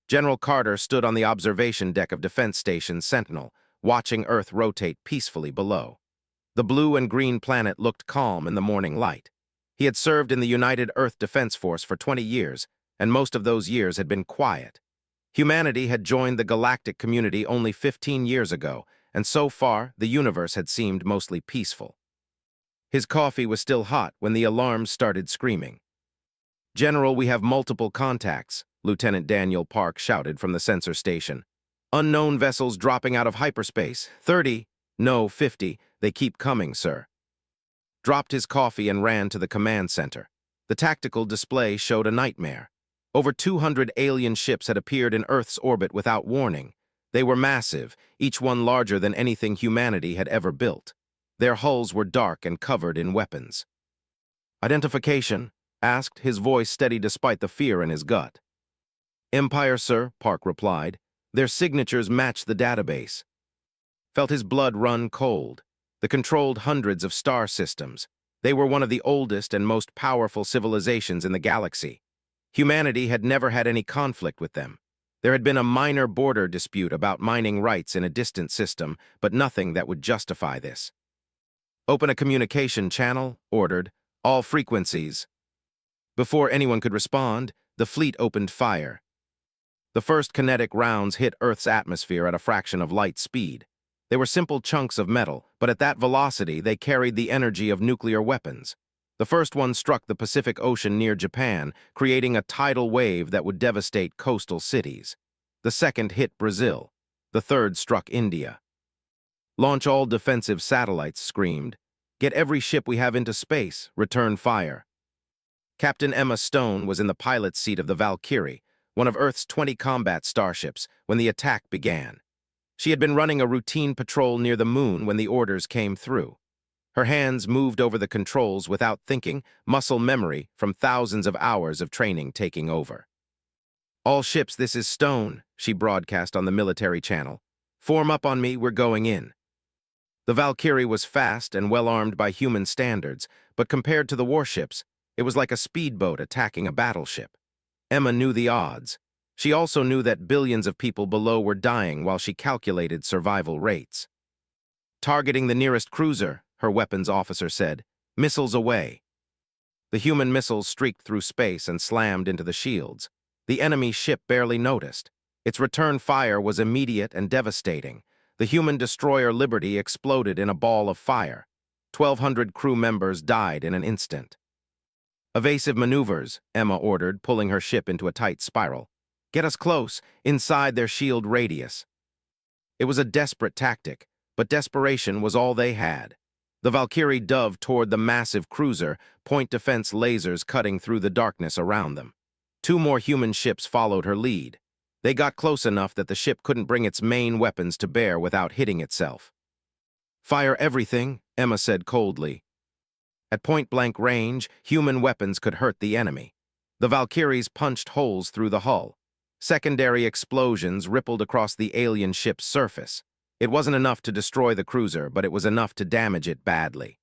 General Carter stood on the observation deck of Defense Station Sentinel, watching Earth rotate peacefully below. The blue and green planet looked calm in the morning light. He had served in the United Earth Defense Force for 20 years, and most of those years had been quiet. Humanity had joined the galactic community only 15 years ago, and so far the universe had seemed mostly peaceful. His coffee was still hot when the alarms started screaming. "General, we have multiple contacts," Lieutenant Daniel Park shouted from the sensor station. "Unknown vessels dropping out of hyperspace. 30, no, 50. They keep coming, sir." Dropped his coffee and ran to the command center. The tactical display showed a nightmare. Over 200 alien ships had appeared in Earth's orbit without warning. They were massive, each one larger than anything humanity had ever built. Their hulls were dark and covered in weapons. "Identification?" asked, his voice steady despite the fear in his gut. "Empire, sir," Park replied. "Their signatures match the database." Felt his blood run cold. They controlled hundreds of star systems. They were one of the oldest and most powerful civilizations in the galaxy. Humanity had never had any conflict with them. There had been a minor border dispute about mining rights in a distant system, but nothing that would justify this. "Open a communication channel," ordered. "All frequencies." Before anyone could respond, the fleet opened fire. The first kinetic rounds hit Earth's atmosphere at a fraction of light speed. They were simple chunks of metal, but at that velocity they carried the energy of nuclear weapons. The first one struck the Pacific Ocean near Japan, creating a tidal wave that would devastate coastal cities. The second hit Brazil. The third struck India. "Launch all defensive satellites," screamed. "Get every ship we have into space. Return fire." Captain Emma Stone was in the pilot's seat of the Valkyrie, one of Earth's 20 combat starships, when the attack began. She had been running a routine patrol near the moon when the orders came through. Her hands moved over the controls without thinking, muscle memory from thousands of hours of training taking over. "All ships, this is Stone," she broadcast on the military channel. "Form up on me, we're going in." The Valkyrie was fast and well-armed by human standards, but compared to the warships, it was like a speedboat attacking a battleship. Emma knew the odds. She also knew that billions of people below were dying while she calculated survival rates. "Targeting the nearest cruiser," her weapons officer said. "Missiles away." The human missiles streaked through space and slammed into the shields. The enemy ship barely noticed. Its return fire was immediate and devastating. The human destroyer Liberty exploded in a ball of fire. 1,200 crew members died in an instant. "Evasive maneuvers," Emma ordered, pulling her ship into a tight spiral. "Get us close, inside their shield radius." It was a desperate tactic, but desperation was all they had. The Valkyrie dove toward the massive cruiser, point defense lasers cutting through the darkness around them. 2 more human ships followed her lead. They got close enough that the ship couldn't bring its main weapons to bear without hitting itself. "Fire everything," Emma said coldly. At point-blank range, human weapons could hurt the enemy. The Valkyries punched holes through the hull. Secondary explosions rippled across the alien ship's surface. It wasn't enough to destroy the cruiser, but it was enough to damage it badly.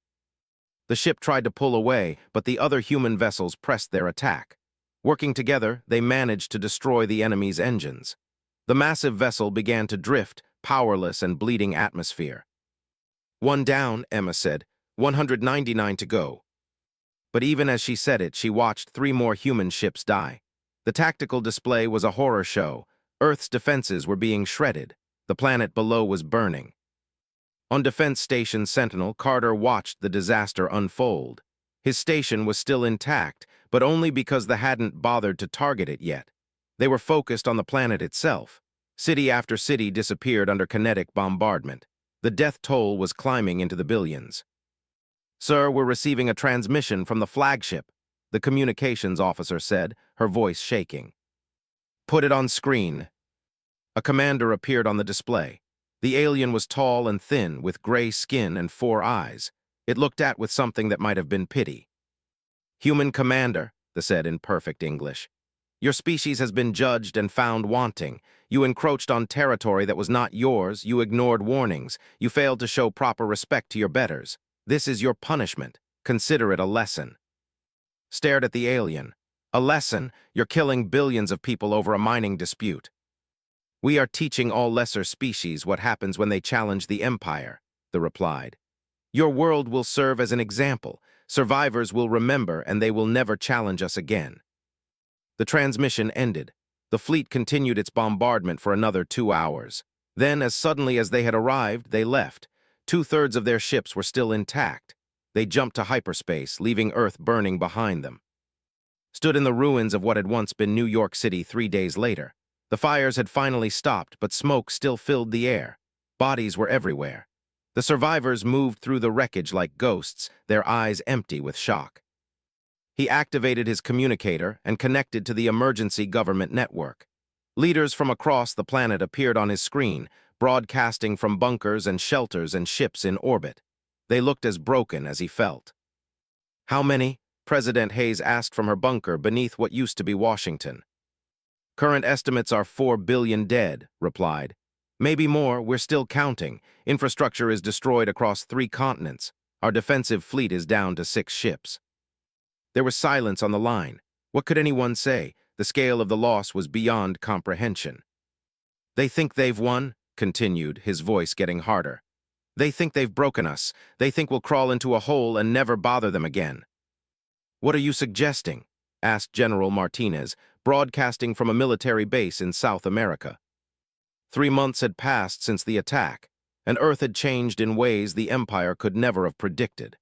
The ship tried to pull away, but the other human vessels pressed their attack. Working together, they managed to destroy the enemy's engines. The massive vessel began to drift, powerless and bleeding atmosphere. "One down," Emma said. 199 to go. But even as she said it, she watched 3 more human ships die. The tactical display was a horror show. Earth's defenses were being shredded. The planet below was burning. On Defense Station Sentinel, Carter watched the disaster unfold. His station was still intact, but only because they hadn't bothered to target it yet. They were focused on the planet itself. City after city disappeared under kinetic bombardment. The death toll was climbing into the billions. "Sir, we're receiving a transmission from the flagship," the communications officer said, her voice shaking. "Put it on screen." A commander appeared on the display. The alien was tall and thin, with gray skin and 4 eyes. It looked at with something that might have been pity. "Human commander," they said in perfect English. "Your species has been judged and found wanting. You encroached on territory that was not yours, you ignored warnings, you failed to show proper respect to your betters. This is your punishment. Consider it a lesson." Stared at the alien. "A lesson? You're killing billions of people over a mining dispute." We are teaching all lesser species what happens when they challenge the Empire, the replied. Your world will serve as an example. Survivors will remember and they will never challenge us again. The transmission ended. The fleet continued its bombardment for another 2 hours. Then, as suddenly as they had arrived, they left. 2/3 of their ships were still intact. They jumped to hyperspace, leaving Earth burning behind them. Stood in the ruins of what had once been New York City 3 days later. The fires had finally stopped, but smoke still filled the air. Bodies were everywhere. The survivors moved through the wreckage like ghosts, their eyes empty with shock. He activated his communicator and connected to the emergency government network. Leaders from across the planet appeared on his screen, broadcasting from bunkers and shelters and ships in orbit. They looked as broken as he felt. How many? President Hayes asked from her bunker beneath what used to be Washington. Current estimates are 4 billion dead, replied. Maybe more, we're still counting. Infrastructure is destroyed across 3 continents. Our defensive fleet is down to 6 ships. There was silence on the line. What could anyone say? The scale of the loss was beyond comprehension. They think they've won, continued, his voice getting harder. They think they've broken us. They think we'll crawl into a hole and never bother them again. What are you suggesting? Asked General Martinez, broadcasting from a military base in South America. 3 months had passed since the attack, and Earth had changed in ways the Empire could never have predicted.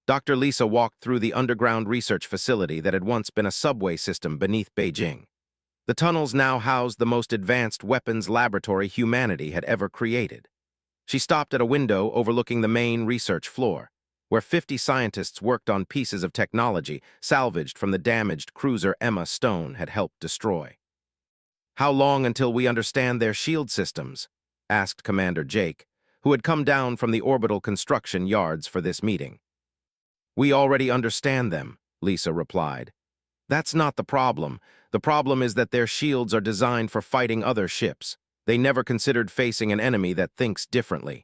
Dr. Lisa walked through the underground research facility that had once been a subway system beneath Beijing. The tunnels now housed the most advanced weapons laboratory humanity had ever created. She stopped at a window overlooking the main research floor, where 50 scientists worked on pieces of technology salvaged from the damaged cruiser Emma Stone had helped destroy. How long until we understand their shield systems? Asked Commander Jake, who had come down from the orbital construction yards for this meeting. We already understand them, Lisa replied. That's not the problem. The problem is that their shields are designed for fighting other ships. They never considered facing an enemy that thinks differently.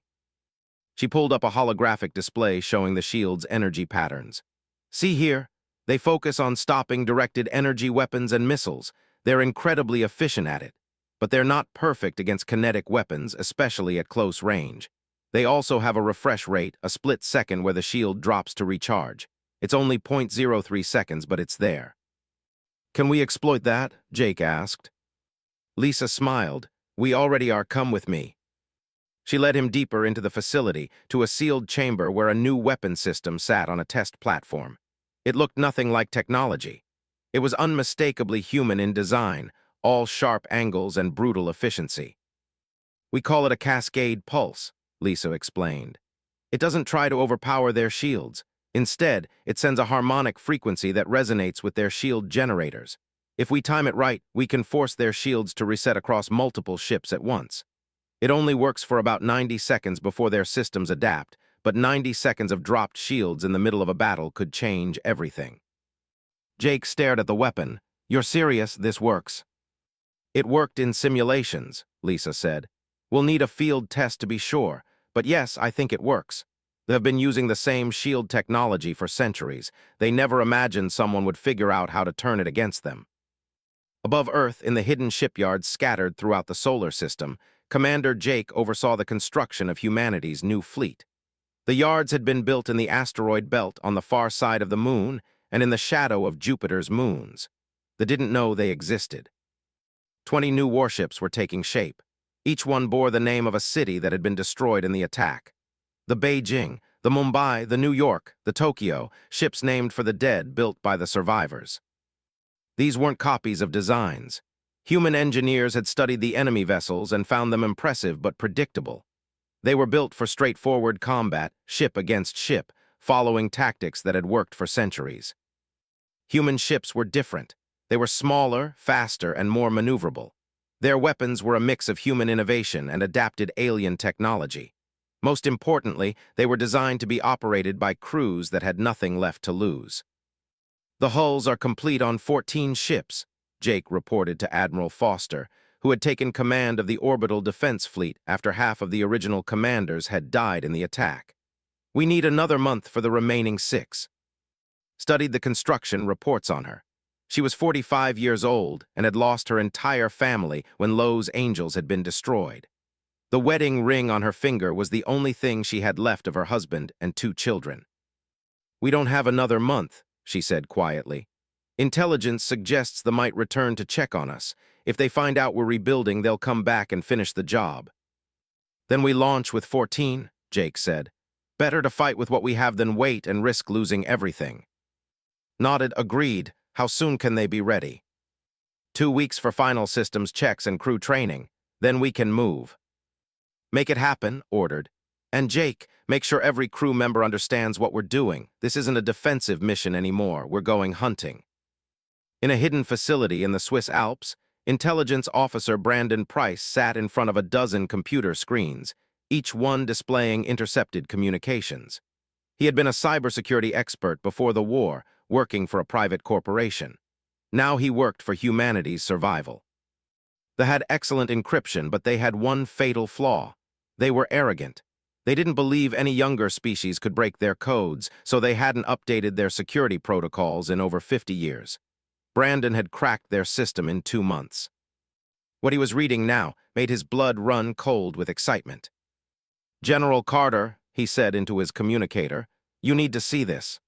She pulled up a holographic display showing the shield's energy patterns. See here, they focus on stopping directed energy weapons and missiles. They're incredibly efficient at it. But they're not perfect against kinetic weapons, especially at close range. They also have a refresh rate, a split second where the shield drops to recharge. It's only 0.03 seconds, but it's there. Can we exploit that? Jake asked. Lisa smiled. We already are. Come with me. She led him deeper into the facility, to a sealed chamber where a new weapon system sat on a test platform. It looked nothing like technology. It was unmistakably human in design, all sharp angles and brutal efficiency. We call it a cascade pulse, Lisa explained. It doesn't try to overpower their shields. Instead, it sends a harmonic frequency that resonates with their shield generators. If we time it right, we can force their shields to reset across multiple ships at once. It only works for about 90 seconds before their systems adapt, but 90 seconds of dropped shields in the middle of a battle could change everything. Jake stared at the weapon. You're serious? This works? It worked in simulations, Lisa said. We'll need a field test to be sure, but yes, I think it works. They've been using the same shield technology for centuries. They never imagined someone would figure out how to turn it against them. Above Earth, in the hidden shipyards scattered throughout the solar system, Commander Jake oversaw the construction of humanity's new fleet. The yards had been built in the asteroid belt on the far side of the moon and in the shadow of Jupiter's moons. They didn't know they existed. 20 new warships were taking shape. Each one bore the name of a city that had been destroyed in the attack. The Beijing, the Mumbai, the New York, the Tokyo, ships named for the dead built by the survivors. These weren't copies of designs. Human engineers had studied the enemy vessels and found them impressive but predictable. They were built for straightforward combat, ship against ship, following tactics that had worked for centuries. Human ships were different. They were smaller, faster, and more maneuverable. Their weapons were a mix of human innovation and adapted alien technology. Most importantly, they were designed to be operated by crews that had nothing left to lose. The hulls are complete on 14 ships, Jake reported to Admiral Foster, who had taken command of the orbital defense fleet after half of the original commanders had died in the attack. We need another month for the remaining 6. Studied the construction reports on her. She was 45 years old and had lost her entire family when Lowe's Angels had been destroyed. The wedding ring on her finger was the only thing she had left of her husband and 2 children. "We don't have another month," she said quietly. "Intelligence suggests the might return to check on us. If they find out we're rebuilding, they'll come back and finish the job." "Then we launch with 14, Jake said. "Better to fight with what we have than wait and risk losing everything." Nodded, agreed. "How soon can they be ready?" 2 weeks for final systems checks and crew training. Then we can move." "Make it happen," ordered. "And Jake, make sure every crew member understands what we're doing. This isn't a defensive mission anymore. We're going hunting." In a hidden facility in the Swiss Alps, Intelligence Officer Brandon Price sat in front of a dozen computer screens, each one displaying intercepted communications. He had been a cybersecurity expert before the war, working for a private corporation. Now he worked for humanity's survival. They had excellent encryption, but they had one fatal flaw. They were arrogant. They didn't believe any younger species could break their codes, so they hadn't updated their security protocols in over 50 years. Brandon had cracked their system in 2 months. What he was reading now made his blood run cold with excitement. "General Carter," he said into his communicator, "you need to see this."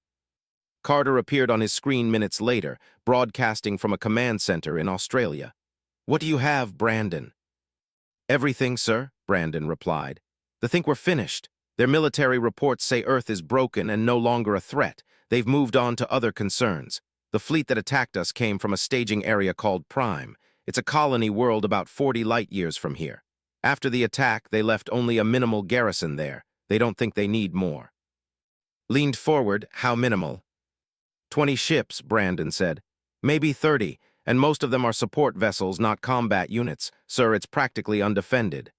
Carter appeared on his screen minutes later, broadcasting from a command center in Australia. "What do you have, Brandon?" "Everything, sir," Brandon replied. "They think we're finished. Their military reports say Earth is broken and no longer a threat. They've moved on to other concerns. The fleet that attacked us came from a staging area called Prime. It's a colony world about 40 light-years from here. After the attack, they left only a minimal garrison there. They don't think they need more." Leaned forward. "How minimal?" 20 ships, Brandon said. "Maybe 30, and most of them are support vessels, not combat units. Sir, it's practically undefended."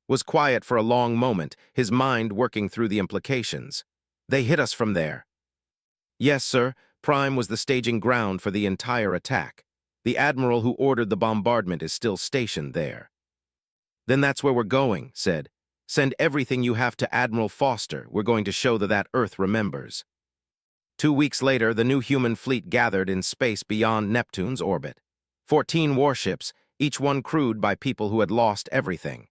Was quiet for a long moment, his mind working through the implications. "They hit us from there." "Yes, sir. Prime was the staging ground for the entire attack. The admiral who ordered the bombardment is still stationed there." "Then that's where we're going," said. "Send everything you have to Admiral Foster. We're going to show that Earth remembers." 2 weeks later, the new human fleet gathered in space beyond Neptune's orbit. 14 warships, each one crewed by people who had lost everything.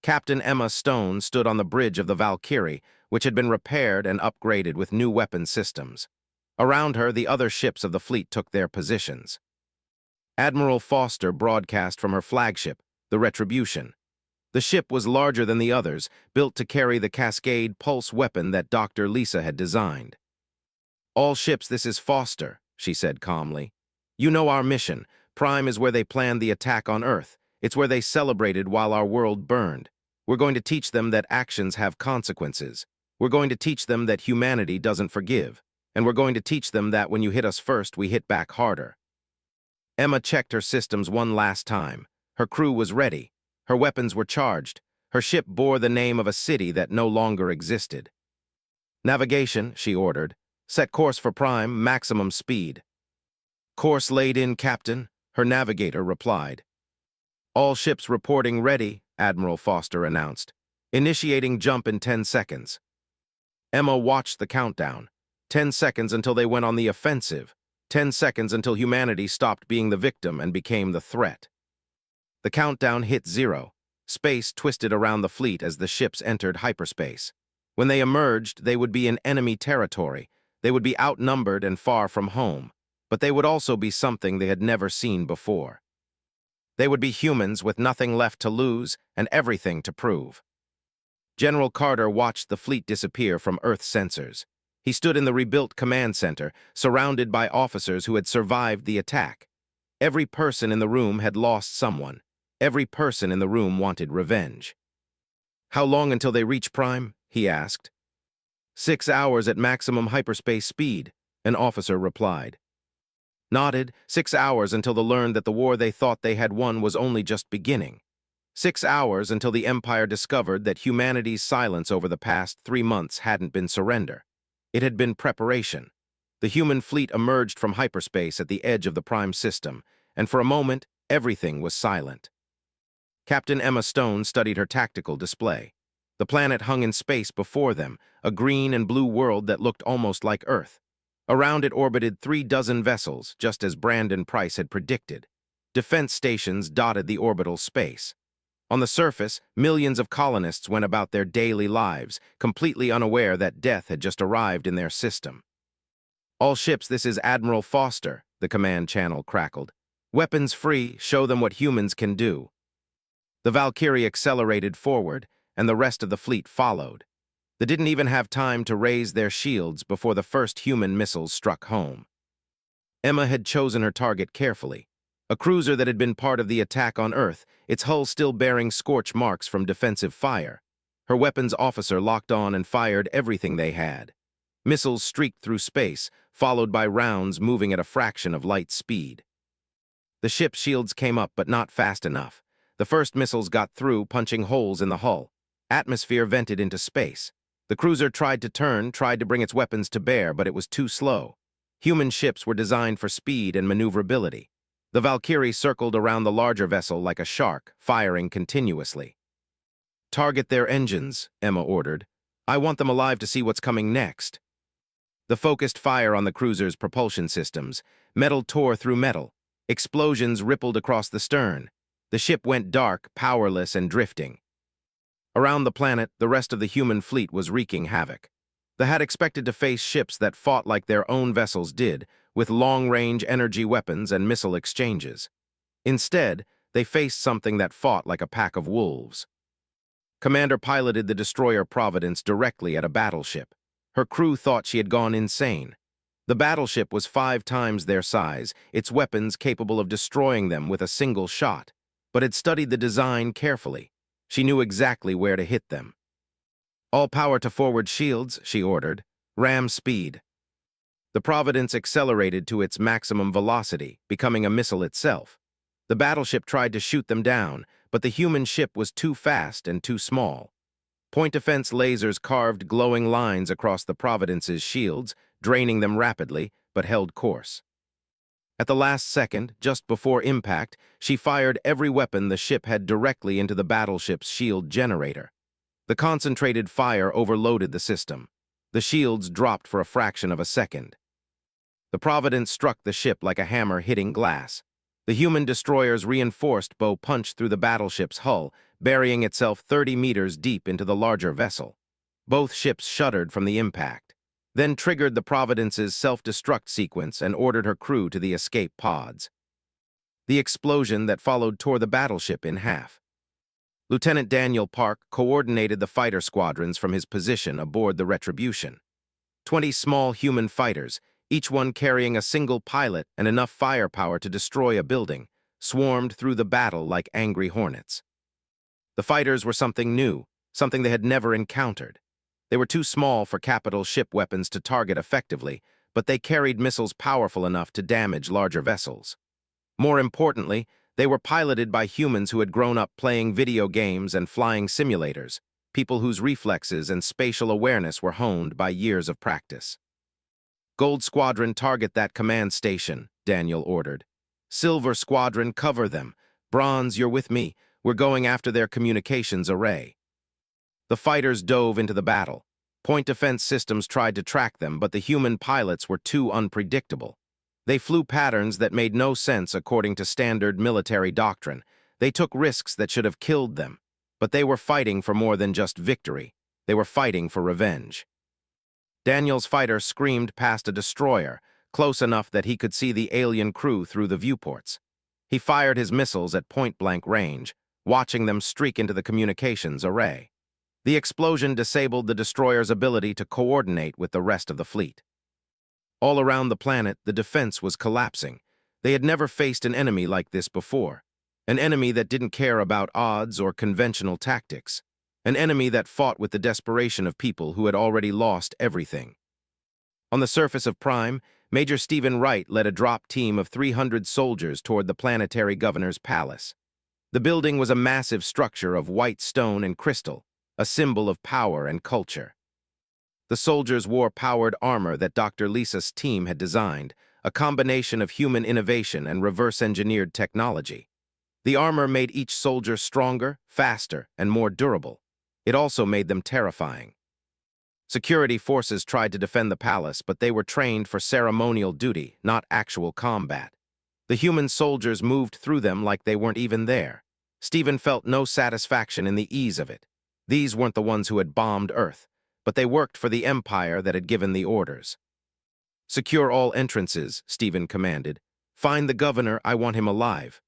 Captain Emma Stone stood on the bridge of the Valkyrie, which had been repaired and upgraded with new weapon systems. Around her, the other ships of the fleet took their positions. Admiral Foster broadcast from her flagship, the Retribution. The ship was larger than the others, built to carry the Cascade pulse weapon that Dr. Lisa had designed. "All ships, this is Foster," she said calmly. "You know our mission. Prime is where they planned the attack on Earth. It's where they celebrated while our world burned. We're going to teach them that actions have consequences. We're going to teach them that humanity doesn't forgive. And we're going to teach them that when you hit us first, we hit back harder." Emma checked her systems one last time. Her crew was ready. Her weapons were charged. Her ship bore the name of a city that no longer existed. "Navigation," she ordered. "Set course for Prime, maximum speed." "Course laid in, Captain," her navigator replied. "All ships reporting ready," Admiral Foster announced. "Initiating jump in 10 seconds." Emma watched the countdown. 10 seconds until they went on the offensive. 10 seconds until humanity stopped being the victim and became the threat. The countdown hit 0. Space twisted around the fleet as the ships entered hyperspace. When they emerged, they would be in enemy territory. They would be outnumbered and far from home. But they would also be something they had never seen before. They would be humans with nothing left to lose and everything to prove. General Carter watched the fleet disappear from Earth sensors. He stood in the rebuilt command center, surrounded by officers who had survived the attack. Every person in the room had lost someone. Every person in the room wanted revenge. "How long until they reach Prime?" he asked. 6 hours at maximum hyperspace speed, an officer replied. Nodded. 6 hours until they learned that the war they thought they had won was only just beginning. 6 hours until the Empire discovered that humanity's silence over the past 3 months hadn't been surrender. It had been preparation. The human fleet emerged from hyperspace at the edge of the Prime system, and for a moment, everything was silent. Captain Emma Stone studied her tactical display. The planet hung in space before them, a green and blue world that looked almost like Earth. Around it orbited 36 vessels, just as Brandon Price had predicted. Defense stations dotted the orbital space. On the surface, millions of colonists went about their daily lives, completely unaware that death had just arrived in their system. "All ships, this is Admiral Foster," the command channel crackled. "Weapons free, show them what humans can do." The Valkyrie accelerated forward, and the rest of the fleet followed. They didn't even have time to raise their shields before the first human missiles struck home. Emma had chosen her target carefully. A cruiser that had been part of the attack on Earth, its hull still bearing scorch marks from defensive fire. Her weapons officer locked on and fired everything they had. Missiles streaked through space, followed by rounds moving at a fraction of light speed. The ship's shields came up, but not fast enough. The first missiles got through, punching holes in the hull. Atmosphere vented into space. The cruiser tried to turn, tried to bring its weapons to bear, but it was too slow. Human ships were designed for speed and maneuverability. The Valkyrie circled around the larger vessel like a shark, firing continuously. "Target their engines," Emma ordered. "I want them alive to see what's coming next." The focused fire on the cruiser's propulsion systems. Metal tore through metal. Explosions rippled across the stern. The ship went dark, powerless, and drifting. Around the planet, the rest of the human fleet was wreaking havoc. They had expected to face ships that fought like their own vessels did, with long-range energy weapons and missile exchanges. Instead, they faced something that fought like a pack of wolves. Commander piloted the destroyer Providence directly at a battleship. Her crew thought she had gone insane. The battleship was 5 times their size, its weapons capable of destroying them with a single shot, but had studied the design carefully. She knew exactly where to hit them. "All power to forward shields," she ordered. "Ram speed." The Providence accelerated to its maximum velocity, becoming a missile itself. The battleship tried to shoot them down, but the human ship was too fast and too small. Point-defense lasers carved glowing lines across the Providence's shields, draining them rapidly, but held course. At the last second, just before impact, she fired every weapon the ship had directly into the battleship's shield generator. The concentrated fire overloaded the system. The shields dropped for a fraction of a second. The Providence struck the ship like a hammer hitting glass. The human destroyer's reinforced bow punched through the battleship's hull, burying itself 30 meters deep into the larger vessel. Both ships shuddered from the impact, then triggered the Providence's self-destruct sequence and ordered her crew to the escape pods. The explosion that followed tore the battleship in half. Lieutenant Daniel Park coordinated the fighter squadrons from his position aboard the Retribution. 20 small human fighters, each one carrying a single pilot and enough firepower to destroy a building, swarmed through the battle like angry hornets. The fighters were something new, something they had never encountered. They were too small for capital ship weapons to target effectively, but they carried missiles powerful enough to damage larger vessels. More importantly, they were piloted by humans who had grown up playing video games and flying simulators, people whose reflexes and spatial awareness were honed by years of practice. "Gold Squadron, target that command station," Daniel ordered. "Silver Squadron, cover them. Bronze, you're with me. We're going after their communications array." The fighters dove into the battle. Point-defense systems tried to track them, but the human pilots were too unpredictable. They flew patterns that made no sense according to standard military doctrine. They took risks that should have killed them. But they were fighting for more than just victory. They were fighting for revenge. Daniel's fighter screamed past a destroyer, close enough that he could see the alien crew through the viewports. He fired his missiles at point-blank range, watching them streak into the communications array. The explosion disabled the destroyer's ability to coordinate with the rest of the fleet. All around the planet, the defense was collapsing. They had never faced an enemy like this before. An enemy that didn't care about odds or conventional tactics. An enemy that fought with the desperation of people who had already lost everything. On the surface of Prime, Major Stephen Wright led a drop team of 300 soldiers toward the planetary governor's palace. The building was a massive structure of white stone and crystal, a symbol of power and culture. The soldiers wore powered armor that Dr. Lisa's team had designed, a combination of human innovation and reverse-engineered technology. The armor made each soldier stronger, faster, and more durable. It also made them terrifying. Security forces tried to defend the palace, but they were trained for ceremonial duty, not actual combat. The human soldiers moved through them like they weren't even there. Stephen felt no satisfaction in the ease of it. These weren't the ones who had bombed Earth, but they worked for the Empire that had given the orders. "Secure all entrances," Stephen commanded. "Find the governor, I want him alive."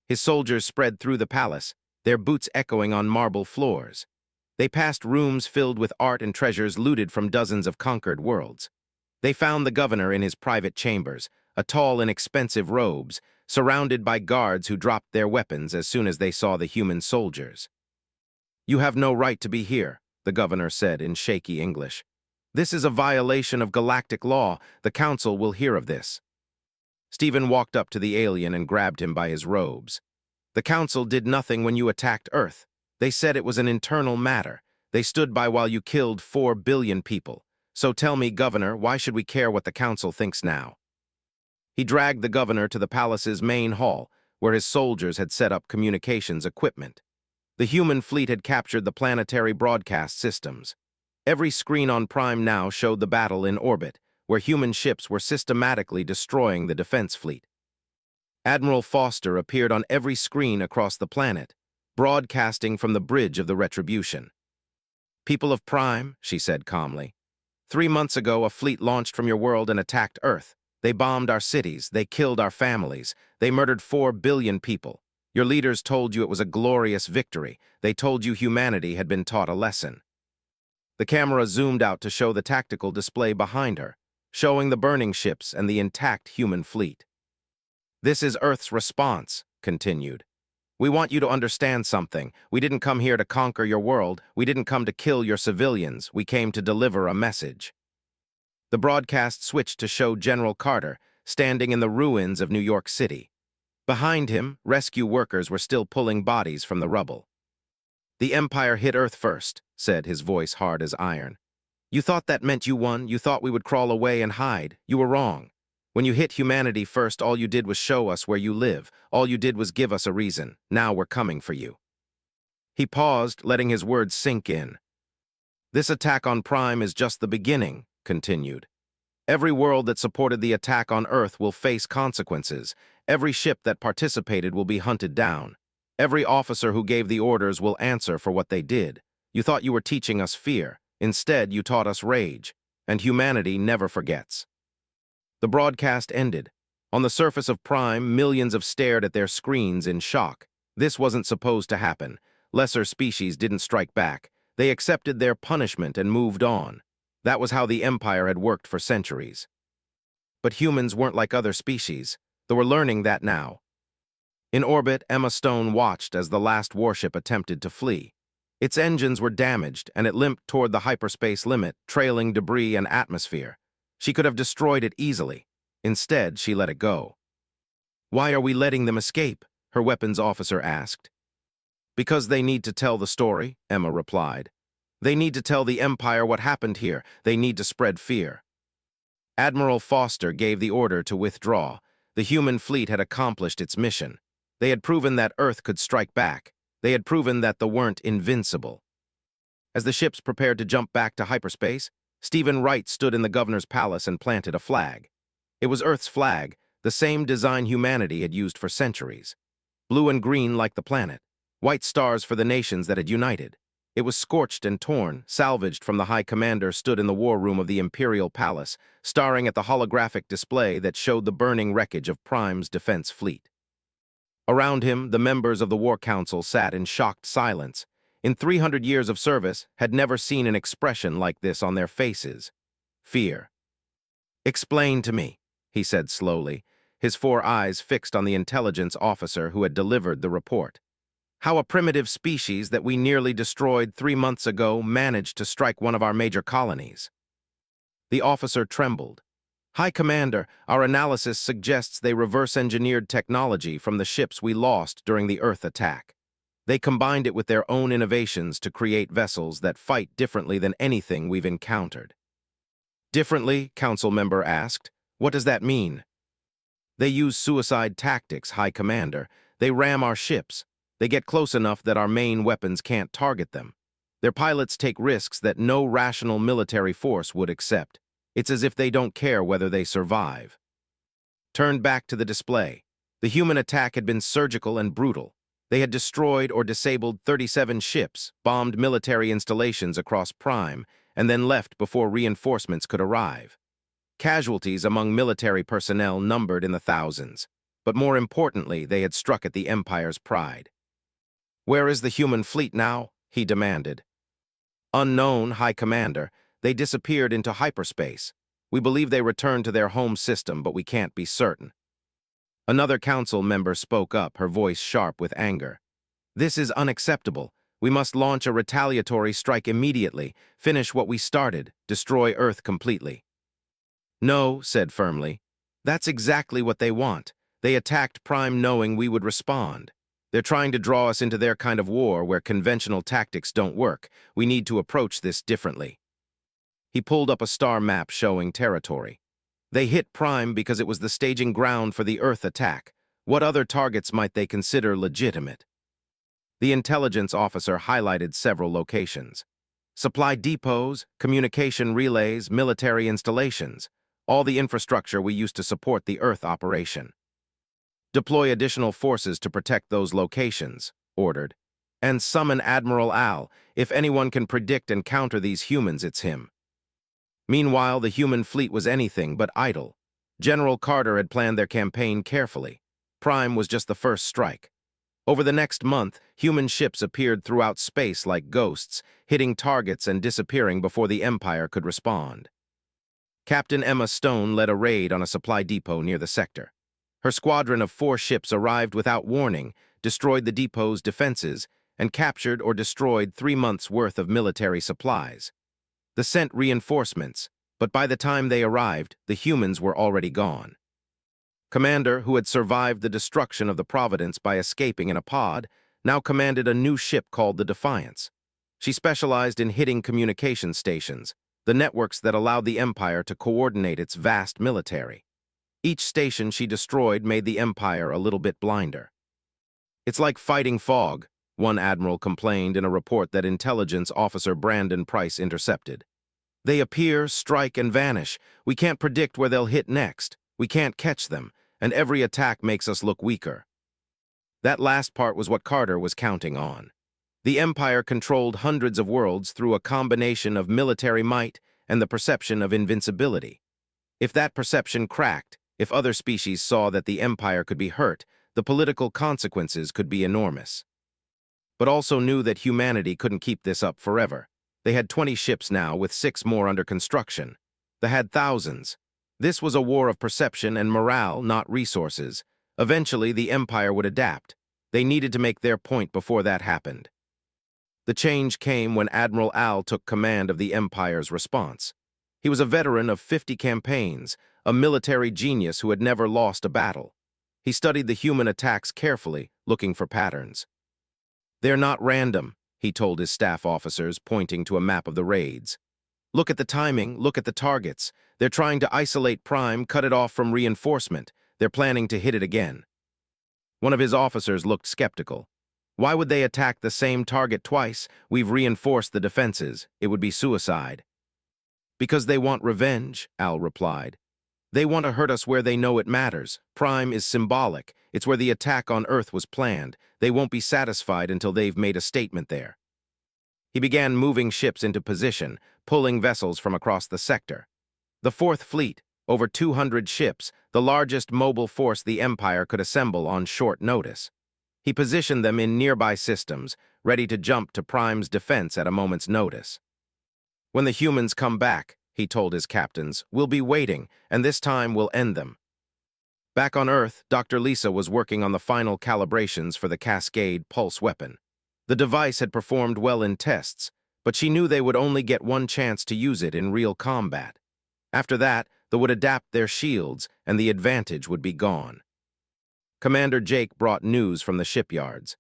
His soldiers spread through the palace, their boots echoing on marble floors. They passed rooms filled with art and treasures looted from dozens of conquered worlds. They found the governor in his private chambers, a tall in expensive robes, surrounded by guards who dropped their weapons as soon as they saw the human soldiers. "You have no right to be here," the governor said in shaky English. "This is a violation of galactic law. The council will hear of this." Stephen walked up to the alien and grabbed him by his robes. "The council did nothing when you attacked Earth. They said it was an internal matter. They stood by while you killed 4 billion people. So tell me, Governor, why should we care what the council thinks now?" He dragged the governor to the palace's main hall, where his soldiers had set up communications equipment. The human fleet had captured the planetary broadcast systems. Every screen on Prime now showed the battle in orbit, where human ships were systematically destroying the defense fleet. Admiral Foster appeared on every screen across the planet, broadcasting from the bridge of the Retribution. "People of Prime," she said calmly, 3 months ago a fleet launched from your world and attacked Earth. They bombed our cities, they killed our families, they murdered 4 billion people. Your leaders told you it was a glorious victory. They told you humanity had been taught a lesson." The camera zoomed out to show the tactical display behind her, showing the burning ships and the intact human fleet. "This is Earth's response," continued. "We want you to understand something. We didn't come here to conquer your world. We didn't come to kill your civilians. We came to deliver a message." The broadcast switched to show General Carter standing in the ruins of New York City. Behind him, rescue workers were still pulling bodies from the rubble. "The Empire hit Earth first," said, his voice hard as iron. "You thought that meant you won. You thought we would crawl away and hide. You were wrong. When you hit humanity first, all you did was show us where you live. All you did was give us a reason. Now we're coming for you." He paused, letting his words sink in. "This attack on Prime is just the beginning," continued. "Every world that supported the attack on Earth will face consequences. Every ship that participated will be hunted down. Every officer who gave the orders will answer for what they did. You thought you were teaching us fear. Instead, you taught us rage. And humanity never forgets." The broadcast ended. On the surface of Prime, millions have stared at their screens in shock. This wasn't supposed to happen. Lesser species didn't strike back. They accepted their punishment and moved on. That was how the Empire had worked for centuries. But humans weren't like other species. They were learning that now. In orbit, Emma Stone watched as the last warship attempted to flee. Its engines were damaged, and it limped toward the hyperspace limit, trailing debris and atmosphere. She could have destroyed it easily. Instead, she let it go. "Why are we letting them escape?" her weapons officer asked. "Because they need to tell the story," Emma replied. "They need to tell the Empire what happened here. They need to spread fear." Admiral Foster gave the order to withdraw. The human fleet had accomplished its mission. They had proven that Earth could strike back. They had proven that they weren't invincible. As the ships prepared to jump back to hyperspace, Stephen Wright stood in the governor's palace and planted a flag. It was Earth's flag, the same design humanity had used for centuries. Blue and green like the planet, white stars for the nations that had united. It was scorched and torn, salvaged from the High Commander stood in the war room of the Imperial Palace, staring at the holographic display that showed the burning wreckage of Prime's defense fleet. Around him, the members of the War Council sat in shocked silence. In 300 years of service, had never seen an expression like this on their faces. Fear. "Explain to me," he said slowly, his 4 eyes fixed on the intelligence officer who had delivered the report. "How a primitive species that we nearly destroyed 3 months ago managed to strike one of our major colonies." The officer trembled. "High Commander, our analysis suggests they reverse-engineered technology from the ships we lost during the Earth attack. They combined it with their own innovations to create vessels that fight differently than anything we've encountered." "Differently?" Council member asked. "What does that mean?" "They use suicide tactics, High Commander. They ram our ships. They get close enough that our main weapons can't target them. Their pilots take risks that no rational military force would accept. It's as if they don't care whether they survive. Turned back to the display. The human attack had been surgical and brutal. They had destroyed or disabled 37 ships, bombed military installations across Prime, and then left before reinforcements could arrive. Casualties among military personnel numbered in the thousands, but more importantly, they had struck at the Empire's pride. "Where is the human fleet now?" he demanded. "Unknown, High Commander. They disappeared into hyperspace. We believe they returned to their home system, but we can't be certain." Another council member spoke up, her voice sharp with anger. "This is unacceptable. We must launch a retaliatory strike immediately, finish what we started, destroy Earth completely." "No," said firmly. "That's exactly what they want. They attacked Prime knowing we would respond. They're trying to draw us into their kind of war where conventional tactics don't work. We need to approach this differently." He pulled up a star map showing territory. They hit Prime because it was the staging ground for the Earth attack. What other targets might they consider legitimate? The intelligence officer highlighted several locations. Supply depots, communication relays, military installations, all the infrastructure we used to support the Earth operation. "Deploy additional forces to protect those locations," ordered. "And summon Admiral Al. If anyone can predict and counter these humans, it's him." Meanwhile, the human fleet was anything but idle. General Carter had planned their campaign carefully. Prime was just the first strike. Over the next month, human ships appeared throughout space like ghosts, hitting targets and disappearing before the Empire could respond. Captain Emma Stone led a raid on a supply depot near the sector. Her squadron of 4 ships arrived without warning, destroyed the depot's defenses, and captured or destroyed 3 months' worth of military supplies. The sent reinforcements, but by the time they arrived, the humans were already gone. Commander, who had survived the destruction of the Providence by escaping in a pod, now commanded a new ship called the Defiance. She specialized in hitting communication stations, the networks that allowed the Empire to coordinate its vast military. Each station she destroyed made the Empire a little bit blinder. "It's like fighting fog," one admiral complained in a report that intelligence officer Brandon Price intercepted. "They appear, strike, and vanish. We can't predict where they'll hit next. We can't catch them, and every attack makes us look weaker." That last part was what Carter was counting on. The Empire controlled hundreds of worlds through a combination of military might and the perception of invincibility. If that perception cracked, if other species saw that the Empire could be hurt, the political consequences could be enormous. But also knew that humanity couldn't keep this up forever. They had 20 ships now, with 6 more under construction. They had thousands. This was a war of perception and morale, not resources. Eventually, the Empire would adapt. They needed to make their point before that happened. The change came when Admiral Al took command of the Empire's response. He was a veteran of 50 campaigns, a military genius who had never lost a battle. He studied the human attacks carefully, looking for patterns. "They're not random," he told his staff officers, pointing to a map of the raids. "Look at the timing, look at the targets. They're trying to isolate Prime, cut it off from reinforcement. They're planning to hit it again." One of his officers looked skeptical. "Why would they attack the same target twice? We've reinforced the defenses. It would be suicide." "Because they want revenge," Al replied. "They want to hurt us where they know it matters. Prime is symbolic. It's where the attack on Earth was planned. They won't be satisfied until they've made a statement there." He began moving ships into position, pulling vessels from across the sector. The Fourth Fleet, over 200 ships, the largest mobile force the Empire could assemble on short notice. He positioned them in nearby systems, ready to jump to Prime's defense at a moment's notice. "When the humans come back," he told his captains, "we'll be waiting, and this time we'll end them." Back on Earth, Dr. Lisa was working on the final calibrations for the Cascade pulse weapon. The device had performed well in tests, but she knew they would only get one chance to use it in real combat. After that, they would adapt their shields, and the advantage would be gone. Commander Jake brought news from the shipyards.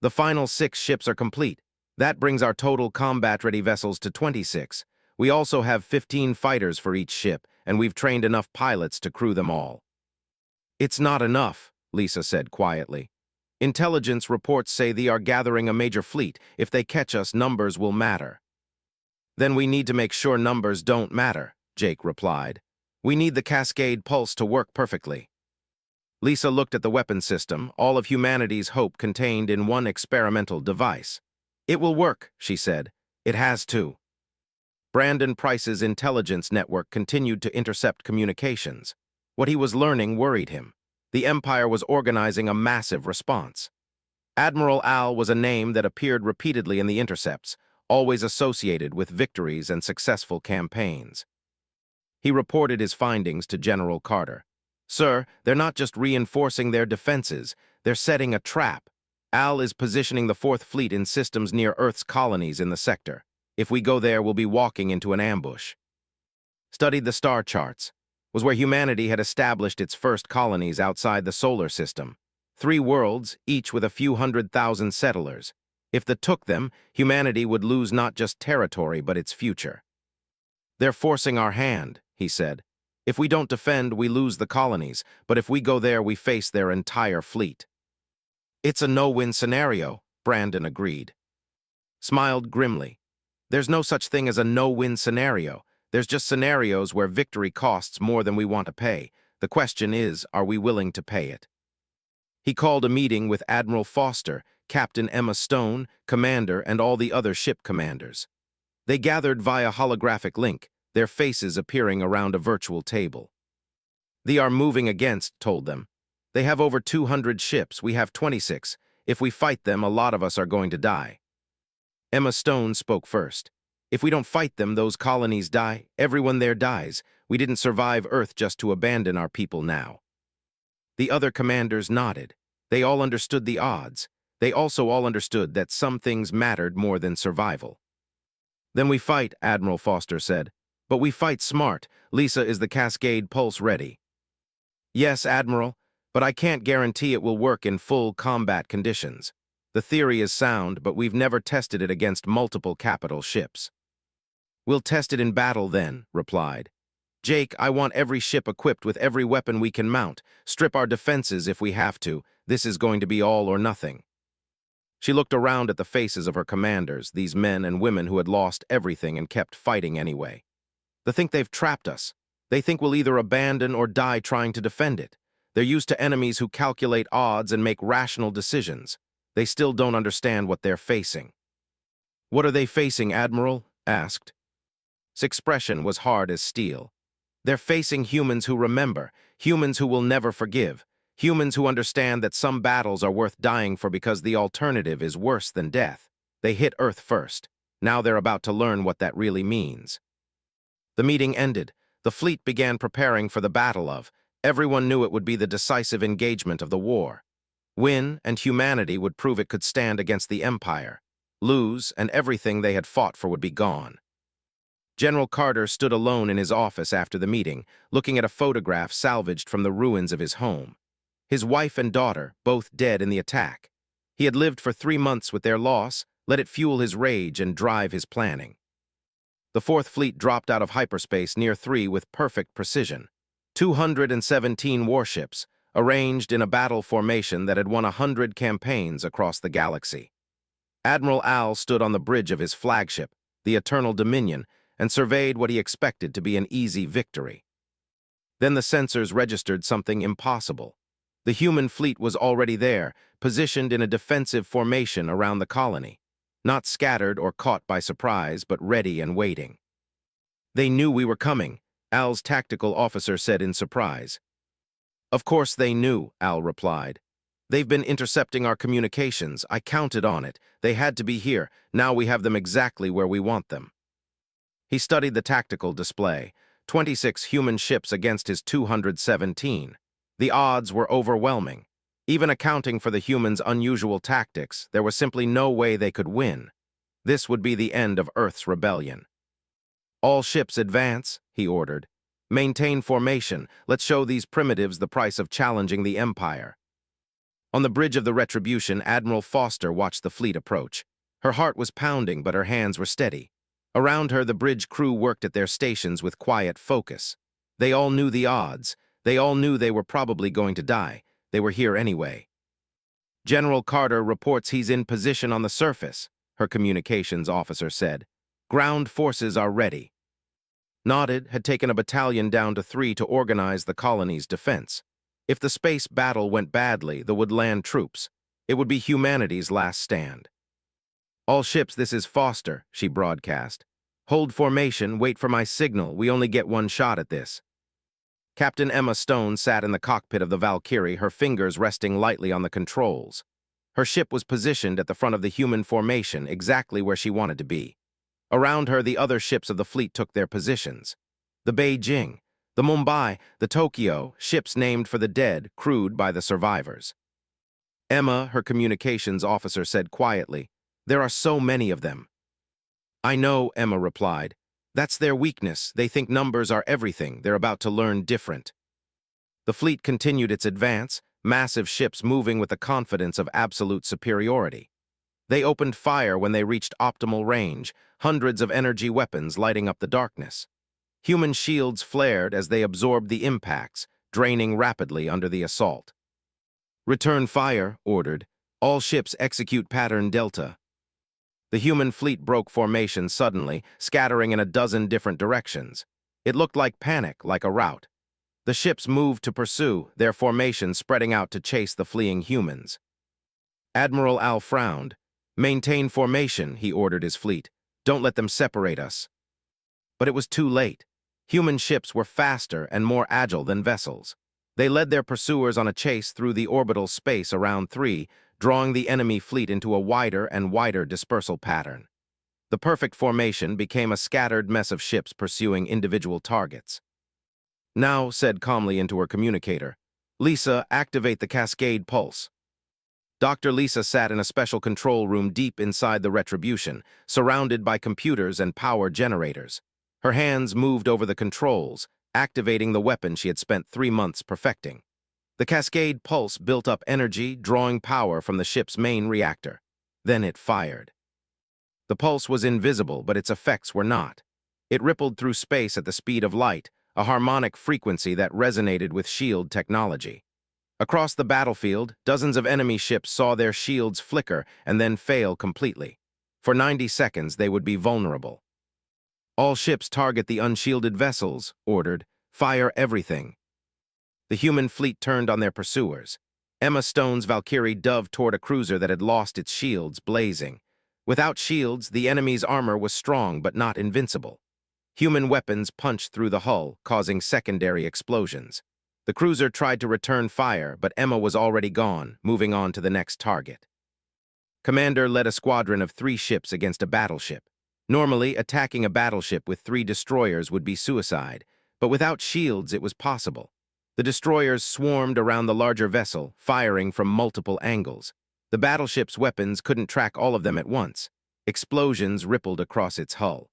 "The final 6 ships are complete. That brings our total combat-ready vessels to 26. We also have 15 fighters for each ship, and we've trained enough pilots to crew them all." "It's not enough," Lisa said quietly. Intelligence reports say they are gathering a major fleet. If they catch us, numbers will matter. Then we need to make sure numbers don't matter, Jake replied. We need the Cascade Pulse to work perfectly. Lisa looked at the weapon system, all of humanity's hope contained in one experimental device. It will work, she said. It has to. Brandon Price's intelligence network continued to intercept communications. What he was learning worried him. The Empire was organizing a massive response. Admiral Al was a name that appeared repeatedly in the intercepts, always associated with victories and successful campaigns. He reported his findings to General Carter. Sir, they're not just reinforcing their defenses, they're setting a trap. Al is positioning the Fourth Fleet in systems near Earth's colonies in the sector. If we go there, we'll be walking into an ambush. Studied the star charts. Was where humanity had established its first colonies outside the solar system. 3 worlds, each with a few 100,000 settlers. If they took them, humanity would lose not just territory but its future. They're forcing our hand, he said. If we don't defend, we lose the colonies, but if we go there, we face their entire fleet. It's a no-win scenario, Brandon agreed. Smiled grimly. There's no such thing as a no-win scenario. There's just scenarios where victory costs more than we want to pay. The question is, are we willing to pay it? He called a meeting with Admiral Foster, Captain Emma Stone, Commander, and all the other ship commanders. They gathered via holographic link, their faces appearing around a virtual table. They are moving against, told them. They have over 200 ships, we have 26. If we fight them, a lot of us are going to die. Emma Stone spoke first. If we don't fight them, those colonies die. Everyone there dies. We didn't survive Earth just to abandon our people now. The other commanders nodded. They all understood the odds. They also all understood that some things mattered more than survival. Then we fight, Admiral Foster said. But we fight smart. Lisa, is the Cascade Pulse ready? Yes, Admiral, but I can't guarantee it will work in full combat conditions. The theory is sound, but we've never tested it against multiple capital ships. We'll test it in battle then, replied. Jake, I want every ship equipped with every weapon we can mount. Strip our defenses if we have to. This is going to be all or nothing. She looked around at the faces of her commanders, these men and women who had lost everything and kept fighting anyway. They think they've trapped us. They think we'll either abandon or die trying to defend it. They're used to enemies who calculate odds and make rational decisions. They still don't understand what they're facing. What are they facing, Admiral? Asked. His expression was hard as steel. They're facing humans who remember, humans who will never forgive, humans who understand that some battles are worth dying for because the alternative is worse than death. They hit Earth first. Now they're about to learn what that really means. The meeting ended. The fleet began preparing for the battle of. Everyone knew it would be the decisive engagement of the war. Win, and humanity would prove it could stand against the Empire. Lose, and everything they had fought for would be gone. General Carter stood alone in his office after the meeting, looking at a photograph salvaged from the ruins of his home. His wife and daughter, both dead in the attack. He had lived for 3 months with their loss, let it fuel his rage and drive his planning. The Fourth Fleet dropped out of hyperspace near 3 with perfect precision. 217 warships, arranged in a battle formation that had won 100 campaigns across the galaxy. Admiral Al stood on the bridge of his flagship, the Eternal Dominion, and surveyed what he expected to be an easy victory. Then the sensors registered something impossible. The human fleet was already there, positioned in a defensive formation around the colony. Not scattered or caught by surprise, but ready and waiting. They knew we were coming, Al's tactical officer said in surprise. Of course they knew, Al replied. They've been intercepting our communications. I counted on it. They had to be here. Now we have them exactly where we want them. He studied the tactical display. 26 human ships against his 217. The odds were overwhelming. Even accounting for the humans' unusual tactics, there was simply no way they could win. This would be the end of Earth's rebellion. All ships advance, he ordered. Maintain formation. Let's show these primitives the price of challenging the Empire. On the bridge of the Retribution, Admiral Foster watched the fleet approach. Her heart was pounding, but her hands were steady. Around her, the bridge crew worked at their stations with quiet focus. They all knew the odds. They all knew they were probably going to die. They were here anyway. General Carter reports he's in position on the surface, her communications officer said. Ground forces are ready. Nodded had taken a battalion down to 3 to organize the colony's defense. If the space battle went badly, the would land troops. It would be humanity's last stand. All ships, this is Foster, she broadcast. Hold formation, wait for my signal, we only get one shot at this. Captain Emma Stone sat in the cockpit of the Valkyrie, her fingers resting lightly on the controls. Her ship was positioned at the front of the human formation, exactly where she wanted to be. Around her, the other ships of the fleet took their positions. The Beijing, the Mumbai, the Tokyo, ships named for the dead, crewed by the survivors. Emma, her communications officer, said quietly, "There are so many of them." "I know," Emma replied. "That's their weakness. They think numbers are everything. They're about to learn different." The fleet continued its advance, massive ships moving with the confidence of absolute superiority. They opened fire when they reached optimal range, hundreds of energy weapons lighting up the darkness. Human shields flared as they absorbed the impacts, draining rapidly under the assault. "Return fire," ordered. "All ships execute pattern Delta." The human fleet broke formation suddenly, scattering in a dozen different directions. It looked like panic, like a rout. The ships moved to pursue, their formation spreading out to chase the fleeing humans. Admiral Al frowned. "Maintain formation," he ordered his fleet. "Don't let them separate us." But it was too late. Human ships were faster and more agile than vessels. They led their pursuers on a chase through the orbital space around 3, drawing the enemy fleet into a wider and wider dispersal pattern. The perfect formation became a scattered mess of ships pursuing individual targets. "Now," said calmly into her communicator, "Lisa, activate the cascade pulse." Dr. Lisa sat in a special control room deep inside the Retribution, surrounded by computers and power generators. Her hands moved over the controls, activating the weapon she had spent 3 months perfecting. The cascade pulse built up energy, drawing power from the ship's main reactor. Then it fired. The pulse was invisible, but its effects were not. It rippled through space at the speed of light, a harmonic frequency that resonated with shield technology. Across the battlefield, dozens of enemy ships saw their shields flicker and then fail completely. For 90 seconds, they would be vulnerable. "All ships target the unshielded vessels," ordered. "Fire everything." The human fleet turned on their pursuers. Emma Stone's Valkyrie dove toward a cruiser that had lost its shields, blazing. Without shields, the enemy's armor was strong but not invincible. Human weapons punched through the hull, causing secondary explosions. The cruiser tried to return fire, but Emma was already gone, moving on to the next target. Commander led a squadron of 3 ships against a battleship. Normally, attacking a battleship with 3 destroyers would be suicide, but without shields it was possible. The destroyers swarmed around the larger vessel, firing from multiple angles. The battleship's weapons couldn't track all of them at once. Explosions rippled across its hull.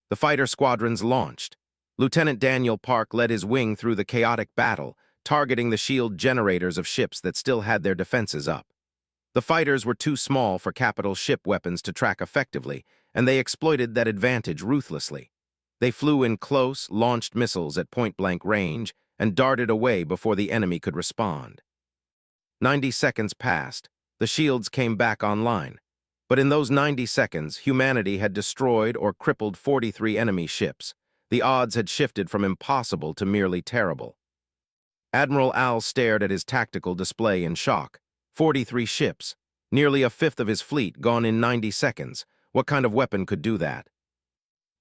The fighter squadrons launched. Lieutenant Daniel Park led his wing through the chaotic battle, targeting the shield generators of ships that still had their defenses up. The fighters were too small for capital ship weapons to track effectively, and they exploited that advantage ruthlessly. They flew in close, launched missiles at point-blank range, and darted away before the enemy could respond. 90 seconds passed. The shields came back online. But in those 90 seconds, humanity had destroyed or crippled 43 enemy ships. The odds had shifted from impossible to merely terrible. Admiral Al stared at his tactical display in shock. 43 ships, nearly a fifth of his fleet gone in 90 seconds. What kind of weapon could do that?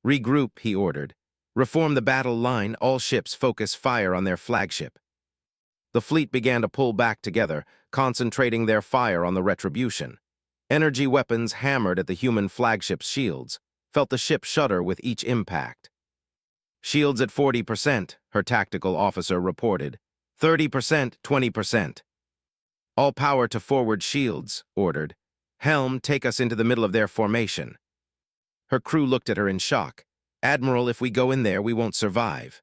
"Regroup," he ordered. "Reform the battle line, all ships focus fire on their flagship." The fleet began to pull back together, concentrating their fire on the Retribution. Energy weapons hammered at the human flagship's shields, felt the ship shudder with each impact. "Shields at 40%, her tactical officer reported. 30%, 20%. "All power to forward shields," ordered. "Helm, take us into the middle of their formation." Her crew looked at her in shock. "Admiral, if we go in there, we won't survive."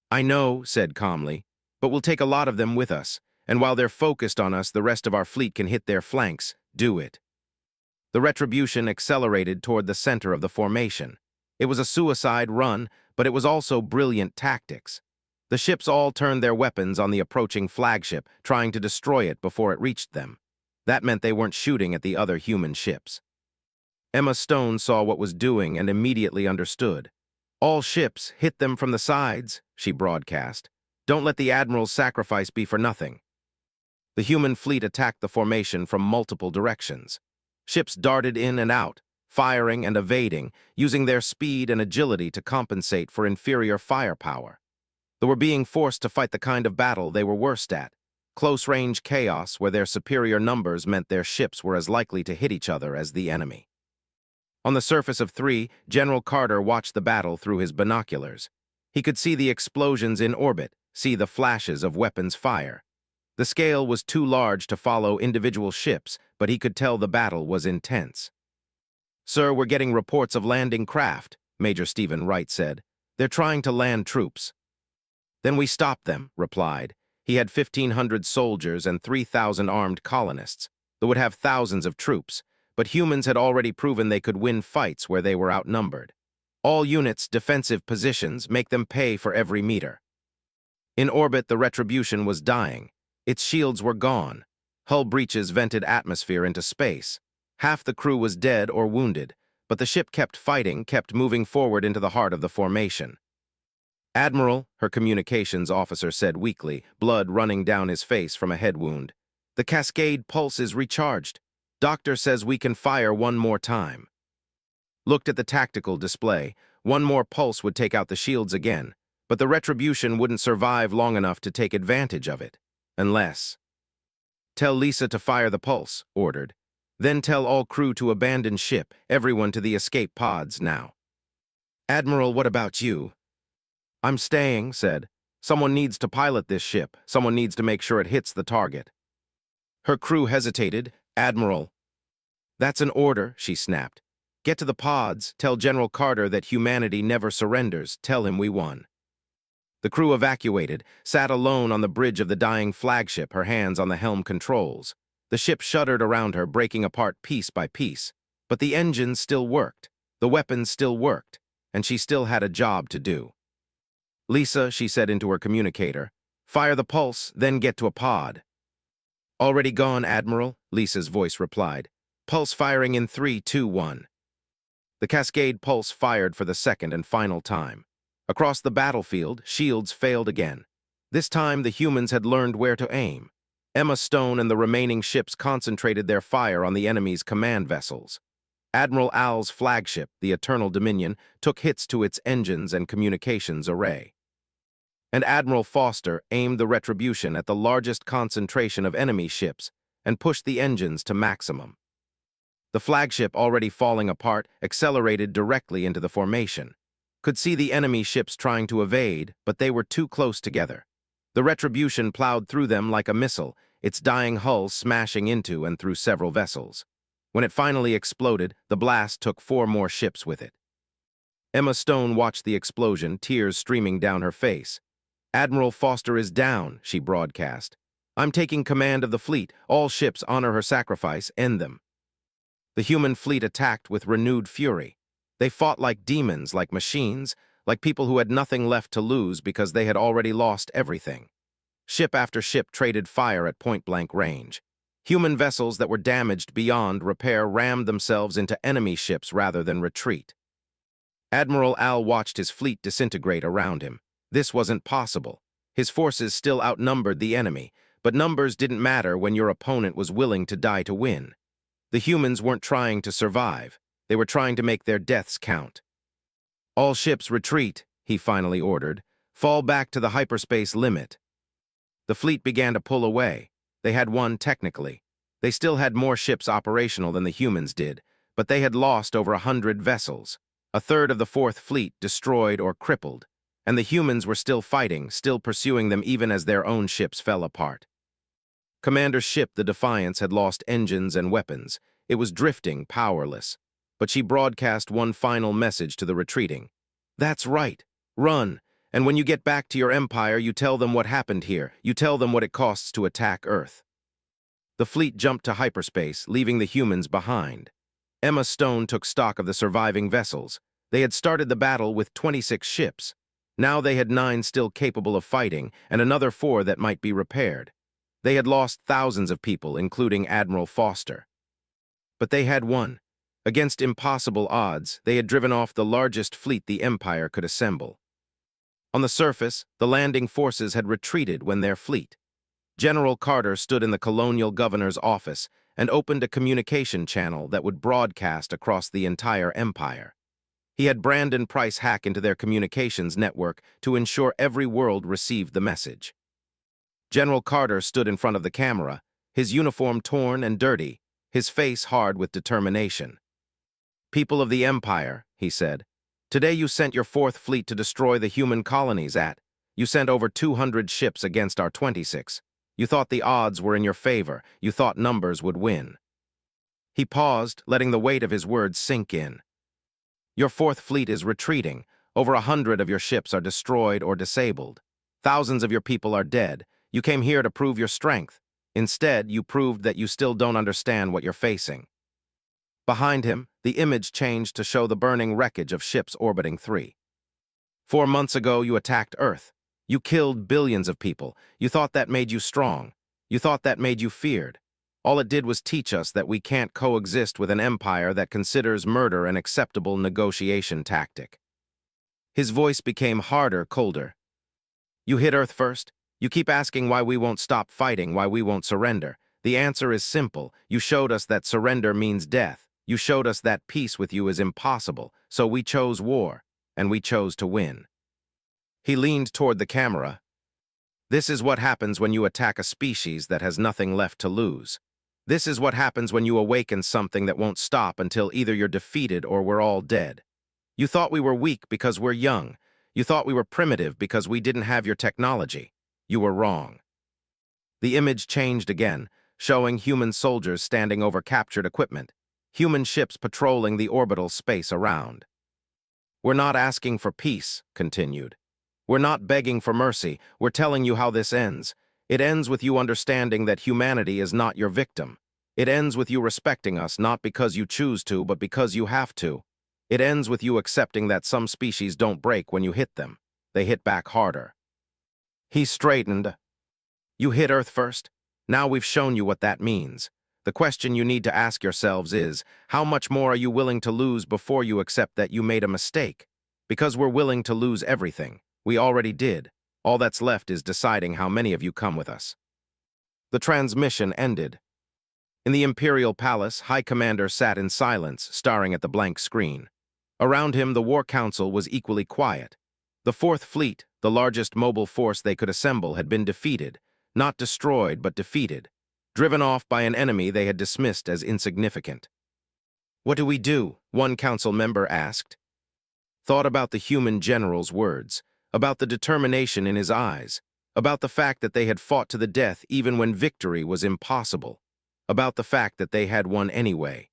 "I know," said calmly, "but we'll take a lot of them with us, and while they're focused on us, the rest of our fleet can hit their flanks. Do it." The Retribution accelerated toward the center of the formation. It was a suicide run, but it was also brilliant tactics. The ships all turned their weapons on the approaching flagship, trying to destroy it before it reached them. That meant they weren't shooting at the other human ships. Emma Stone saw what was doing and immediately understood. "All ships, hit them from the sides," she broadcast. "Don't let the Admiral's sacrifice be for nothing." The human fleet attacked the formation from multiple directions. Ships darted in and out, firing and evading, using their speed and agility to compensate for inferior firepower. They were being forced to fight the kind of battle they were worst at, close-range chaos where their superior numbers meant their ships were as likely to hit each other as the enemy. On the surface of 3, General Carter watched the battle through his binoculars. He could see the explosions in orbit, see the flashes of weapons fire. The scale was too large to follow individual ships, but he could tell the battle was intense. "Sir, we're getting reports of landing craft," Major Stephen Wright said. "They're trying to land troops." "Then we stop them," replied. He had 1,500 soldiers and 3,000 armed colonists. They would have thousands of troops, but humans had already proven they could win fights where they were outnumbered. "All units, defensive positions, make them pay for every meter." In orbit, the Retribution was dying. Its shields were gone. Hull breaches vented atmosphere into space. Half the crew was dead or wounded, but the ship kept fighting, kept moving forward into the heart of the formation. "Admiral," her communications officer said weakly, blood running down his face from a head wound. "The Cascade pulse is recharged. Doctor says we can fire one more time." Looked at the tactical display. One more pulse would take out the shields again, but the Retribution wouldn't survive long enough to take advantage of it. Unless... "Tell Lisa to fire the pulse," ordered. "Then tell all crew to abandon ship, everyone to the escape pods now." "Admiral, what about you?" "I'm staying," said. "Someone needs to pilot this ship. Someone needs to make sure it hits the target." Her crew hesitated. "Admiral." "That's an order," she snapped. "Get to the pods. Tell General Carter that humanity never surrenders. Tell him we won." The crew evacuated, sat alone on the bridge of the dying flagship, her hands on the helm controls. The ship shuddered around her, breaking apart piece by piece. But the engines still worked. The weapons still worked. And she still had a job to do. "Lisa," she said into her communicator, "fire the pulse, then get to a pod." "Already gone, Admiral," Lisa's voice replied. "Pulse firing in 3, 2, 1. The Cascade pulse fired for the second and final time. Across the battlefield, shields failed again. This time, the humans had learned where to aim. Emma Stone and the remaining ships concentrated their fire on the enemy's command vessels. Admiral Al's flagship, the Eternal Dominion, took hits to its engines and communications array. And Admiral Foster aimed the Retribution at the largest concentration of enemy ships and pushed the engines to maximum. The flagship, already falling apart, accelerated directly into the formation. Could see the enemy ships trying to evade, but they were too close together. The Retribution plowed through them like a missile, its dying hull smashing into and through several vessels. When it finally exploded, the blast took 4 more ships with it. Emma Stone watched the explosion, tears streaming down her face. "Admiral Foster is down," she broadcast. "I'm taking command of the fleet. All ships honor her sacrifice. End them." The human fleet attacked with renewed fury. They fought like demons, like machines, like people who had nothing left to lose because they had already lost everything. Ship after ship traded fire at point-blank range. Human vessels that were damaged beyond repair rammed themselves into enemy ships rather than retreat. Admiral Al watched his fleet disintegrate around him. This wasn't possible. His forces still outnumbered the enemy, but numbers didn't matter when your opponent was willing to die to win. The humans weren't trying to survive. They were trying to make their deaths count. "All ships retreat," he finally ordered. "Fall back to the hyperspace limit." The fleet began to pull away. They had won technically. They still had more ships operational than the humans did, but they had lost over 100 vessels. A third of the Fourth Fleet destroyed or crippled. And the humans were still fighting, still pursuing them even as their own ships fell apart. Commander's ship, the Defiance, had lost engines and weapons. It was drifting, powerless. But she broadcast one final message to the retreating. "That's right. Run. And when you get back to your empire, you tell them what happened here. You tell them what it costs to attack Earth." The fleet jumped to hyperspace, leaving the humans behind. Emma Stone took stock of the surviving vessels. They had started the battle with 26 ships. Now they had 9 still capable of fighting, and another 4 that might be repaired. They had lost thousands of people, including Admiral Foster. But they had won. Against impossible odds, they had driven off the largest fleet the Empire could assemble. On the surface, the landing forces had retreated when their fleet. General Carter stood in the colonial governor's office and opened a communication channel that would broadcast across the entire empire. He had Brandon Price hack into their communications network to ensure every world received the message. General Carter stood in front of the camera, his uniform torn and dirty, his face hard with determination. "People of the Empire," he said, "today you sent your 4th Fleet to destroy the human colonies You sent over 200 ships against our 26. You thought the odds were in your favor. You thought numbers would win." He paused, letting the weight of his words sink in. "Your 4th Fleet is retreating. Over 100 of your ships are destroyed or disabled. Thousands of your people are dead. You came here to prove your strength. Instead, you proved that you still don't understand what you're facing." Behind him, the image changed to show the burning wreckage of ships orbiting 3. 4 months ago, you attacked Earth. You killed billions of people. You thought that made you strong. You thought that made you feared. All it did was teach us that we can't coexist with an empire that considers murder an acceptable negotiation tactic. His voice became harder, colder. "You hit Earth first. You keep asking why we won't stop fighting, why we won't surrender. The answer is simple. You showed us that surrender means death. You showed us that peace with you is impossible, so we chose war, and we chose to win." He leaned toward the camera. "This is what happens when you attack a species that has nothing left to lose. This is what happens when you awaken something that won't stop until either you're defeated or we're all dead. You thought we were weak because we're young. You thought we were primitive because we didn't have your technology. You were wrong." The image changed again, showing human soldiers standing over captured equipment, human ships patrolling the orbital space around. "We're not asking for peace," continued. "We're not begging for mercy. We're telling you how this ends. It ends with you understanding that humanity is not your victim. It ends with you respecting us, not because you choose to, but because you have to. It ends with you accepting that some species don't break when you hit them. They hit back harder." He straightened. "You hit Earth first. Now we've shown you what that means. The question you need to ask yourselves is, how much more are you willing to lose before you accept that you made a mistake? Because we're willing to lose everything. We already did. All that's left is deciding how many of you come with us." The transmission ended. In the Imperial Palace, High Commander sat in silence, staring at the blank screen. Around him, the War Council was equally quiet. The 4th Fleet, the largest mobile force they could assemble, had been defeated. Not destroyed, but defeated. Driven off by an enemy they had dismissed as insignificant. "What do we do?" one council member asked. Thought about the human general's words, about the determination in his eyes, about the fact that they had fought to the death even when victory was impossible, about the fact that they had won anyway.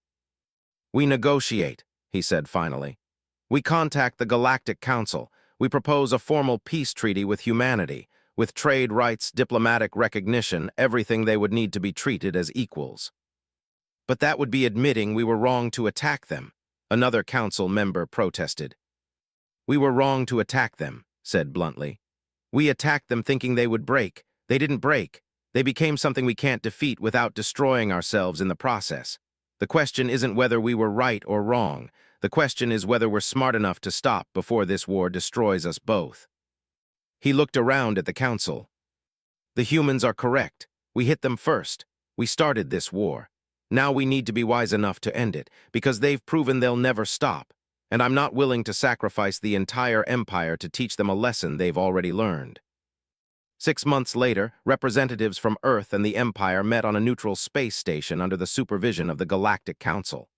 "We negotiate," he said finally. "We contact the Galactic Council. We propose a formal peace treaty with humanity, with trade rights, diplomatic recognition, everything they would need to be treated as equals." "But that would be admitting we were wrong to attack them," another council member protested. "We were wrong to attack them," said bluntly. "We attacked them thinking they would break. They didn't break. They became something we can't defeat without destroying ourselves in the process. The question isn't whether we were right or wrong. The question is whether we're smart enough to stop before this war destroys us both." He looked around at the council. "The humans are correct. We hit them first. We started this war. Now we need to be wise enough to end it, because they've proven they'll never stop, and I'm not willing to sacrifice the entire empire to teach them a lesson they've already learned." 6 months later, representatives from Earth and the Empire met on a neutral space station under the supervision of the Galactic Council.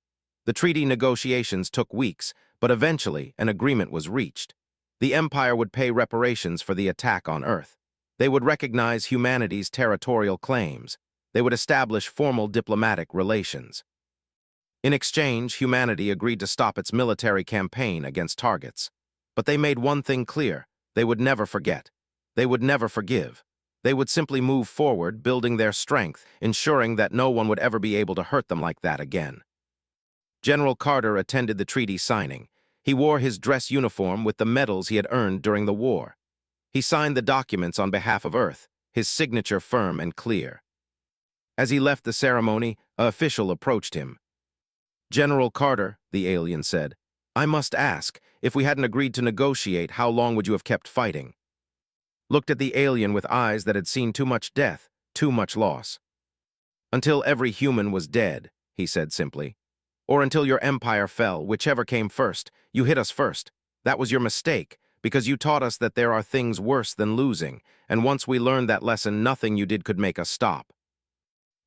The treaty negotiations took weeks, but eventually an agreement was reached. The Empire would pay reparations for the attack on Earth. They would recognize humanity's territorial claims. They would establish formal diplomatic relations. In exchange, humanity agreed to stop its military campaign against targets. But they made one thing clear: they would never forget. They would never forgive. They would simply move forward, building their strength, ensuring that no one would ever be able to hurt them like that again. General Carter attended the treaty signing. He wore his dress uniform with the medals he had earned during the war. He signed the documents on behalf of Earth, his signature firm and clear. As he left the ceremony, an official approached him. "General Carter," the alien said, "I must ask, if we hadn't agreed to negotiate, how long would you have kept fighting?" Looked at the alien with eyes that had seen too much death, too much loss. "Until every human was dead," he said simply. "Or until your empire fell, whichever came first. You hit us first. That was your mistake, because you taught us that there are things worse than losing, and once we learned that lesson, nothing you did could make us stop."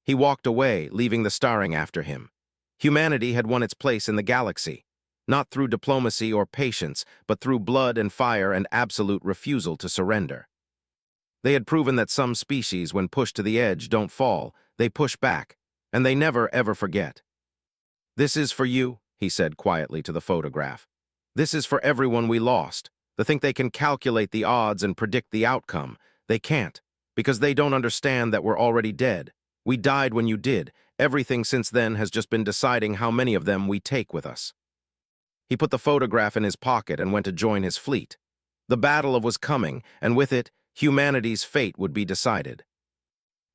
He walked away, leaving the starring after him. Humanity had won its place in the galaxy, not through diplomacy or patience, but through blood and fire and absolute refusal to surrender. They had proven that some species, when pushed to the edge, don't fall, they push back, and they never ever forget. "This is for you," he said quietly to the photograph. "This is for everyone we lost. They think they can calculate the odds and predict the outcome. They can't, because they don't understand that we're already dead. We died when you did. Everything since then has just been deciding how many of them we take with us." He put the photograph in his pocket and went to join his fleet. The battle was coming, and with it, humanity's fate would be decided.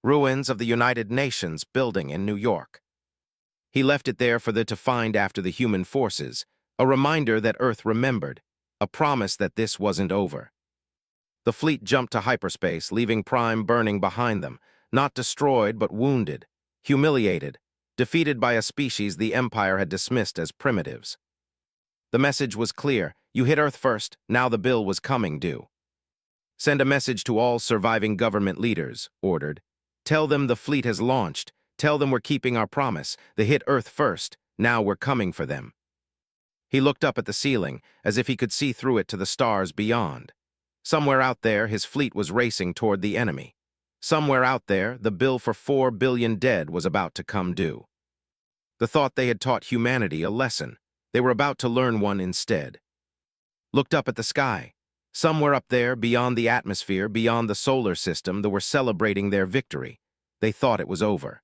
Ruins of the United Nations building in New York. He left it there for them to find after the human forces, a reminder that Earth remembered, a promise that this wasn't over. The fleet jumped to hyperspace, leaving Prime burning behind them, not destroyed but wounded, humiliated, defeated by a species the Empire had dismissed as primitives. The message was clear: you hit Earth first, now the bill was coming due. "Send a message to all surviving government leaders," ordered. "Tell them the fleet has launched. Tell them we're keeping our promise. They hit Earth first, now we're coming for them." He looked up at the ceiling, as if he could see through it to the stars beyond. Somewhere out there, his fleet was racing toward the enemy. Somewhere out there, the bill for 4 billion dead was about to come due. The thought they had taught humanity a lesson. They were about to learn one instead. Looked up at the sky. Somewhere up there, beyond the atmosphere, beyond the solar system, they were celebrating their victory. They thought it was over.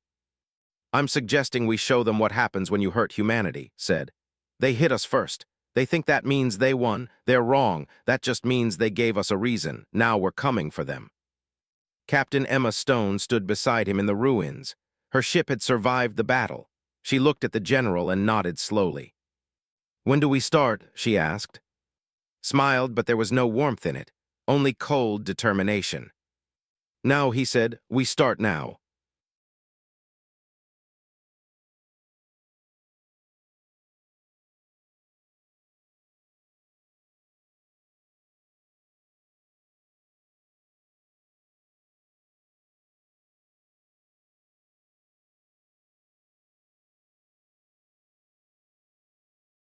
"I'm suggesting we show them what happens when you hurt humanity," said. "They hit us first. They think that means they won. They're wrong. That just means they gave us a reason. Now we're coming for them." Captain Emma Stone stood beside him in the ruins. Her ship had survived the battle. She looked at the general and nodded slowly. "When do we start?" she asked. Smiled, but there was no warmth in it, only cold determination. "Now," he said, "we start now.